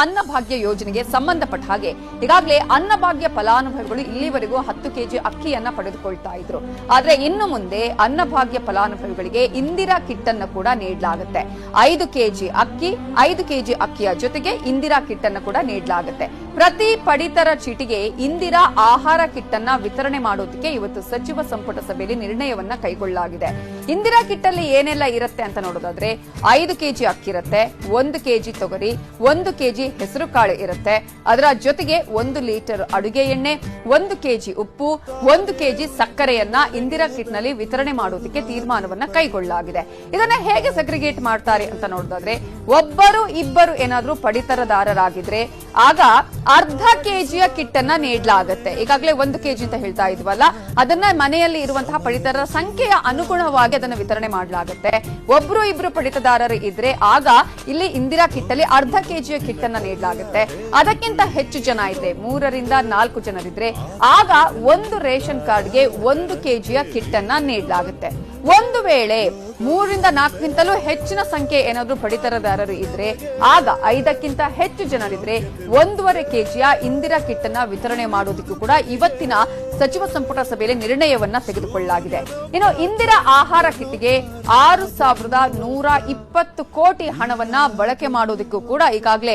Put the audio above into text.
ಅನ್ನಭಾಗ್ಯ ಯೋಜನೆಗೆ ಸಂಬಂಧಪಟ್ಟ ಹಾಗೆ ಈಗಾಗಲೇ ಅನ್ನಭಾಗ್ಯ ಫಲಾನುಭವಿಗಳು ಇಲ್ಲಿವರೆಗೂ 10 ಕೆಜಿ ಅಕ್ಕಿಯನ್ನ ಪಡೆದುಕೊಳ್ತಾ ಇದ್ರು. ಆದ್ರೆ ಇನ್ನು ಮುಂದೆ ಅನ್ನಭಾಗ್ಯ ಫಲಾನುಭವಿಗಳಿಗೆ ಇಂದಿರಾ ಕಿಟ್ ಅನ್ನು ಕೂಡ ನೀಡಲಾಗುತ್ತೆ. 5 ಕೆಜಿ ಅಕ್ಕಿ, 5 ಕೆಜಿ ಅಕ್ಕಿಯ ಜೊತೆಗೆ ಇಂದಿರಾ ಕಿಟ್ ಅನ್ನು ಕೂಡ ನೀಡಲಾಗುತ್ತೆ. ಪ್ರತಿ ಪಡಿತರ ಚೀಟಿಗೆ ಇಂದಿರಾ ಆಹಾರ ಕಿಟ್ ಅನ್ನ ವಿತರಣೆ ಮಾಡೋದಕ್ಕೆ ಇವತ್ತು ಸಚಿವ ಸಂಪುಟ ಸಭೆಯಲ್ಲಿ ನಿರ್ಣಯವನ್ನ ಕೈಗೊಳ್ಳಲಾಗಿದೆ. ಇಂದಿರಾ ಕಿಟ್ ಅಲ್ಲಿ ಏನೆಲ್ಲ ಇರುತ್ತೆ ಅಂತ ನೋಡೋದಾದ್ರೆ 5 ಕೆಜಿ ಅಕ್ಕಿ ಇರುತ್ತೆ, 1 ಕೆಜಿ ತೊಗರಿ, 1 ಕೆಜಿ ಹೆಸರು ಕಾಳು ಇರುತ್ತೆ. ಅದರ ಜೊತೆಗೆ 1 ಲೀಟರ್ ಅಡುಗೆ ಎಣ್ಣೆ, 1 ಕೆಜಿ ಉಪ್ಪು, 1 ಕೆಜಿ ಸಕ್ಕರೆಯನ್ನ ಇಂದಿರಾ ಕಿಟ್ ನಲ್ಲಿ ವಿತರಣೆ ಮಾಡೋದಕ್ಕೆ ತೀರ್ಮಾನವನ್ನ ಕೈಗೊಳ್ಳಲಾಗಿದೆ. ಇದನ್ನ ಹೇಗೆ ಸೆಗ್ರಿಗೇಟ್ ಮಾಡ್ತಾರೆ ಅಂತ ನೋಡೋದಾದ್ರೆ ಒಬ್ಬರು ಇಬ್ಬರು ಏನಾದ್ರೂ ಪಡಿತರದಾರರಾಗಿದ್ರೆ ಆಗ ಅರ್ಧ ಕೆಜಿಯ ಕಿಟ್ ಅನ್ನ ನೀಡಲಾಗುತ್ತೆ. ಈಗಾಗಲೇ 1 ಕೆಜಿ ಅಂತ ಹೇಳ್ತಾ ಇದ್ವಲ್ಲ, ಅದನ್ನ ಮನೆಯಲ್ಲಿ ಇರುವಂತಹ ಪಡಿತರರ ಸಂಖ್ಯೆಯ ಅನುಗುಣವಾಗಿ ಅದನ್ನು ವಿತರಣೆ ಮಾಡಲಾಗುತ್ತೆ. ಒಬ್ರು ಇಬ್ರು ಪಡಿತದಾರರು ಇದ್ರೆ ಆಗ ಇಲ್ಲಿ ಇಂದಿರಾ ಕಿಟ್ ಅಲ್ಲಿ ಅರ್ಧ ಕೆಜಿಯ ಕಿಟ್ ಅನ್ನ ನೀಡಲಾಗುತ್ತೆ. ಅದಕ್ಕಿಂತ ಹೆಚ್ಚು ಜನ ಇದ್ರೆ 3 ರಿಂದ 4 ಜನರಿದ್ರೆ ಆಗ ಒಂದು ರೇಷನ್ ಕಾರ್ಡ್ಗೆ 1 ಕೆಜಿಯ ಕಿಟ್ ಅನ್ನ ನೀಡಲಾಗುತ್ತೆ. ಒಂದು ವೇಳೆ 3 ರಿಂದ 4ಕ್ಕಿಂತಲೂ ಹೆಚ್ಚಿನ ಸಂಖ್ಯೆ ಏನಾದ್ರೂ ಪಡಿತರದಾರರು ಇದ್ರೆ ಆಗ 5ಕ್ಕಿಂತ ಹೆಚ್ಚು ಜನರಿದ್ರೆ 1.5 ಕೆಜಿಯ ಇಂದಿರಾ ಕಿಟ್ ಅನ್ನ ವಿತರಣೆ ಮಾಡೋದಕ್ಕೂ ಕೂಡ ಇವತ್ತಿನ ಸಚಿವ ಸಂಪುಟ ಸಭೆಯಲ್ಲಿ ನಿರ್ಣಯವನ್ನ ತೆಗೆದುಕೊಳ್ಳಲಾಗಿದೆ. ಇನ್ನು ಇಂದಿರಾ ಆಹಾರ ಕಿಟ್ಗೆ 6,120 ಕೋಟಿ ಹಣವನ್ನ ಬಳಕೆ ಮಾಡೋದಕ್ಕೂ ಕೂಡ ಈಗಾಗಲೇ